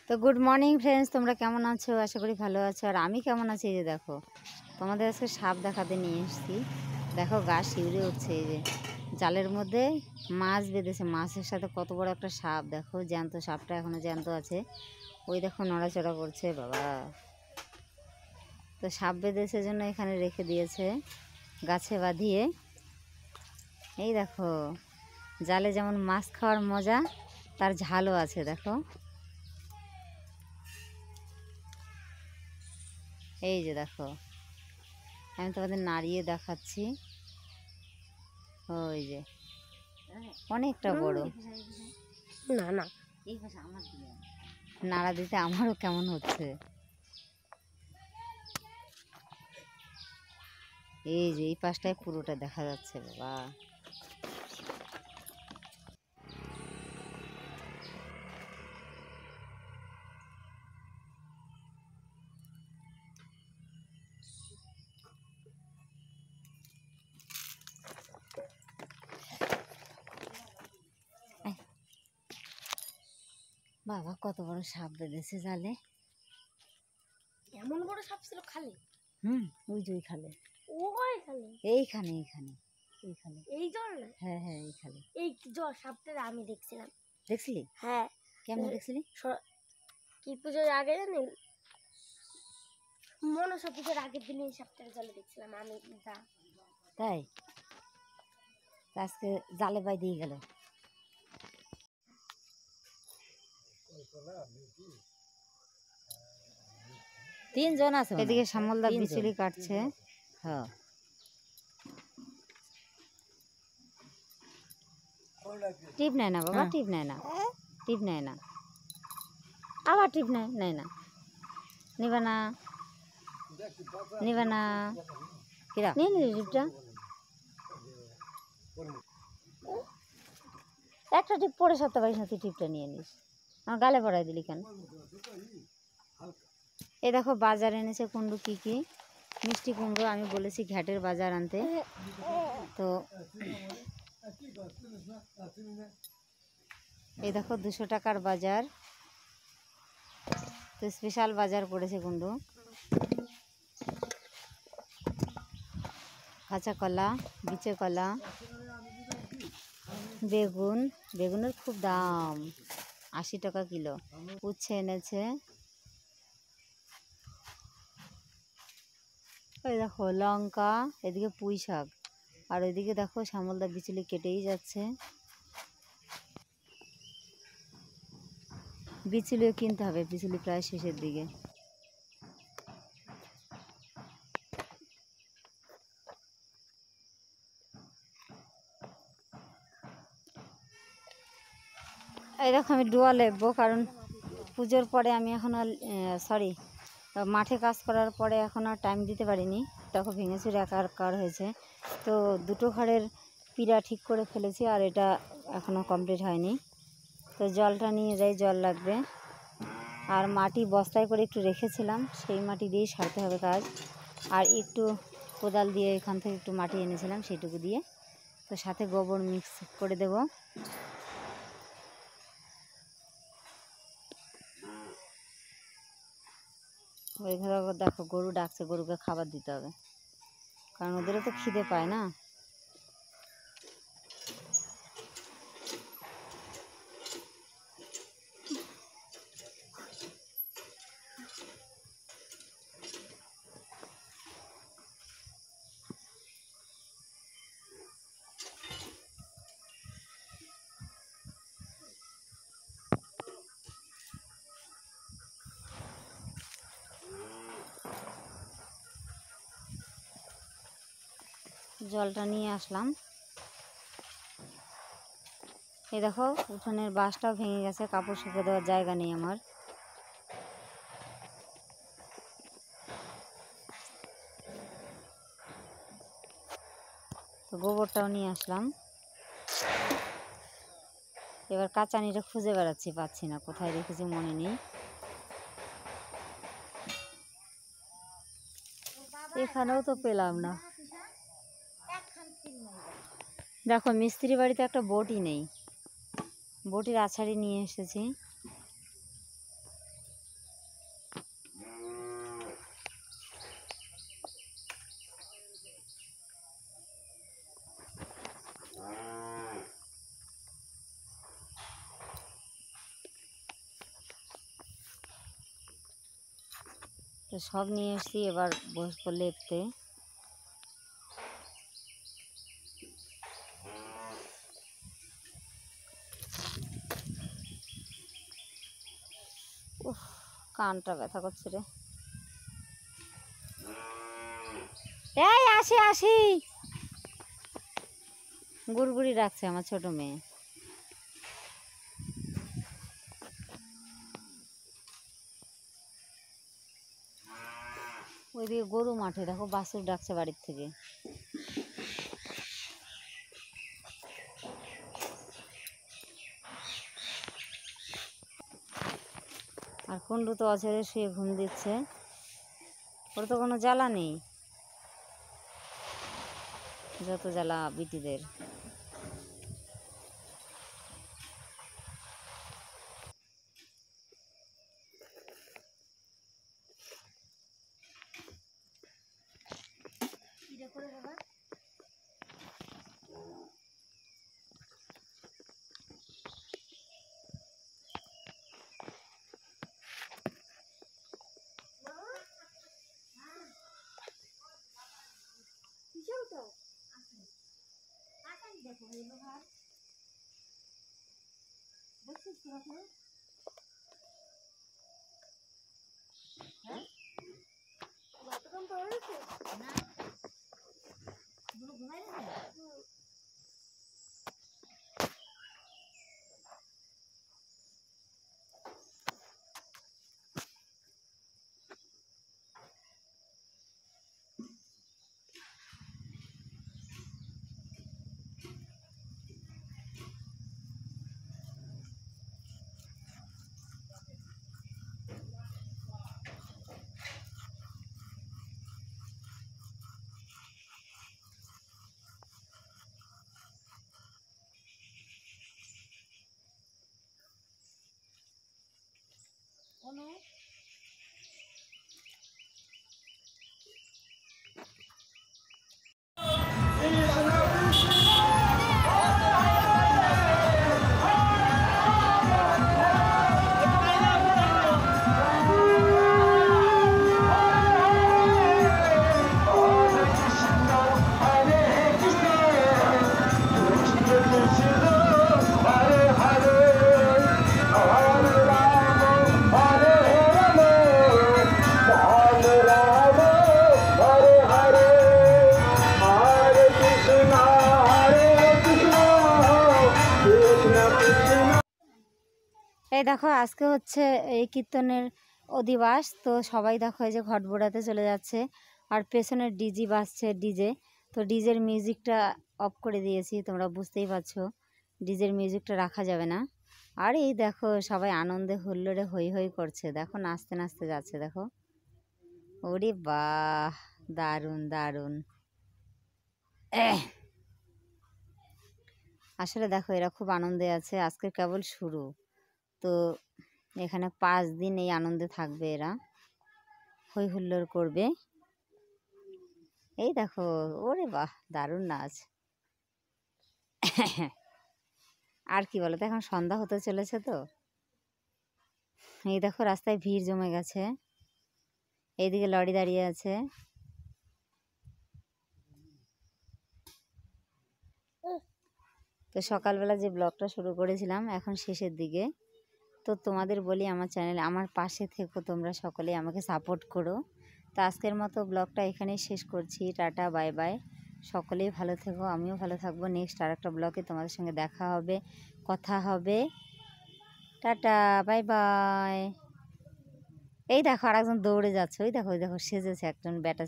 তো good morning friends, তোমরা কেমন আছো? আশা করি ভালো আছো। আর আমি কেমন আছি, এই যে দেখো তোমাদের আজকে সাপ দেখাতে নিয়ে এসেছি। দেখো গা শিউরে উঠছে। এই যে জালের মধ্যে মাছ বেঁধেছে, মাছের সাথে কত বড় একটা সাপ। দেখো জ্যান্ত সাপটা এখনো জ্যান্ত আছে। ওই দেখো নড়াচড়া করছে বাবা। তো সাপ বেঁধেছে জন্য এখানে রেখে দিয়েছে গাছে বাঁধিয়ে। এই দেখো জালে যেমন মাছ খাওয়ার মজা, তার ঝালও আছে। দেখো এই যে দেখো, আমি তোমাদের নাড়িয়ে দেখাচ্ছি। ওই যে অনেকটা বড়। না না, নাড়া দিতে আমারও কেমন হচ্ছে। এই যে এই পাশটায় পুরোটা দেখা যাচ্ছে বাবা। বাবা কত বড় সাপ বেঁধেছে জালে। এমন বড় সাপ ছিল খালে? ওই যে ওই খালে, ওই খালে, এইখানে এইখানে এইখানে। এই জল না? হ্যাঁ হ্যাঁ এইখানে। এই জল সাপটা আমি দেখছিলাম। দেখছিলি? হ্যাঁ। কেমন দেখছিলি? কি পুজোর আগে জানেন, মনসা পুজোর আগের দিন এই সাপটার জলে দেখছিলাম আমি। তাই আজকে জালে বাই দিয়ে গেল। তিনজন আছে। এদিকে শ্যামলদা বিচুলি কাটছে। হ্যাঁ, টিপ নেয় না বাবা, টিপ নেয় না, টিপ নেয় না, আবার টিপ নেয় না। নিবে না, নিবে না। কিরা নিয়ে নিলি টিপটা? একটা টিপ পরে সরতে পারিস না, তুই টিপটা নিয়ে নিস। আমার গালে পড়াই দিলি কেন? এই দেখো বাজার এনেছে কুমড়ো। কি কি মিষ্টি কুমড়ো। আমি বলেছি ঘাটের বাজার আনতে। তো এই দেখো 200 টাকার বাজার। তো স্পেশাল বাজার পড়েছে কুমড়ো। কাঁচা কলা, বিচে কলা, বেগুন। বেগুনের খুব দাম, 80 টাকা কিলো। উচ্ছে এনেছে। ওই দেখো লঙ্কা, এদিকে পুঁই শাক, আর ওইদিকে দেখো শ্যামলদা বিচুলি কেটেই যাচ্ছে। বিচুলিও কিনতে হবে, বিচুলি প্রায় শেষের দিকে। এই দেখো আমি ডোয়া লেপবো, কারণ পুজোর পরে আমি এখন মাঠে কাজ করার পরে এখন আর টাইম দিতে পারিনি। দেখো ভেঙেচুরে একাকার হয়েছে। তো দুটো ঘরের পিঁড়া ঠিক করে ফেলেছি, আর এটা এখনও কমপ্লিট হয়নি। তো জলটা নিয়ে যাই, জল লাগবে। আর মাটি বস্তায় করে একটু রেখেছিলাম, সেই মাটি দিয়েই সারতে হবে কাজ। আর একটু কোদাল দিয়ে এখান থেকে একটু মাটি এনেছিলাম, সেইটুকু দিয়ে। তো সাথে গোবর মিক্স করে দেব। ওইখানে দেখো গরু ডাকছে, গরুকে খাবার দিতে হবে, কারণ ওদেরও তো খিদে পায় না। জলটা নিয়ে আসলাম। এই দেখো উঠোনের বাঁশটাও ভেঙে গেছে, কাপড় শুকিয়ে দেওয়ার জায়গা নেই আমার। তো গোবরটাও নিয়ে আসলাম। এবার কাঁচানিটা খুঁজে বেড়াচ্ছি, পাচ্ছি না, কোথায় রেখেছি মনে নেই। এখানেও তো পেলাম না। দেখো মিস্ত্রি বাড়িতে একটা বটি নেই, বটির আছাড়ি নিয়ে এসেছি। তো সব নিয়ে এসেছি, এবার বসবো লেপতে। উফ, কানটা ব্যথা করছে রে। এই আসি আসি, গুড়গুড়ি রাখছে আমার ছোট মেয়ে। ওইদিকে গরু মাঠে দেখো, বাছুর ডাকছে বাড়ির থেকে। আর কুন্ডু তো অঝরে শুয়ে ঘুম দিচ্ছে, ওর তো কোনো জ্বালা নেই, যত জ্বালা বিটিদের। এই দেখো, আজকে হচ্ছে এই কীর্তনের অধিবাস, তো সবাই দেখো এই যে ঘটবোড়াতে চলে যাচ্ছে। আর পেছনের ডিজি বাজছে, ডিজে। তো ডিজের মিউজিকটা অফ করে দিয়েছি, তোমরা বুঝতেই পারছো ডিজের মিউজিকটা রাখা যাবে না। আর এই দেখো সবাই আনন্দে হুল্লোড়ে হই হই করছে, দেখো নাচতে নাচতে যাচ্ছে দেখো। ওরে বাহ, দারুণ দারুণ। আসলে দেখো এরা খুব আনন্দে আছে, আজকে কেবল শুরু। তো এখানে 5 দিন এই আনন্দে থাকবে, এরা হই হুল্লোড় করবে। এই দেখো, ওরে বাহ, দারুণ নাচ। আর কি বলো তো, এখন সন্ধ্যা হতে চলেছে তো। এই দেখো রাস্তায় ভিড় জমে গেছে, এইদিকে লরি দাঁড়িয়ে আছে। তো সকালবেলা যে ব্লগটা শুরু করেছিলাম, এখন শেষের দিকে। তো তোমাদের বলি, আমার চ্যানেলে আমার পাশে থেকো, তোমরা সকলে আমাকে সাপোর্ট করো। তো আজকের মতো ব্লগটা এখানেই শেষ করছি। টাটা, বাই বাই, সকলেই ভালো থেকো, আমিও ভালো থাকবো। নেক্সট আর একটা ব্লগে তোমাদের সঙ্গে দেখা হবে, কথা হবে। Tata, bye bye. এই দেখো আরেকজন দৌড়ে যাচ্ছে, ওই দেখো সেজেছে একজন ব্যাটা।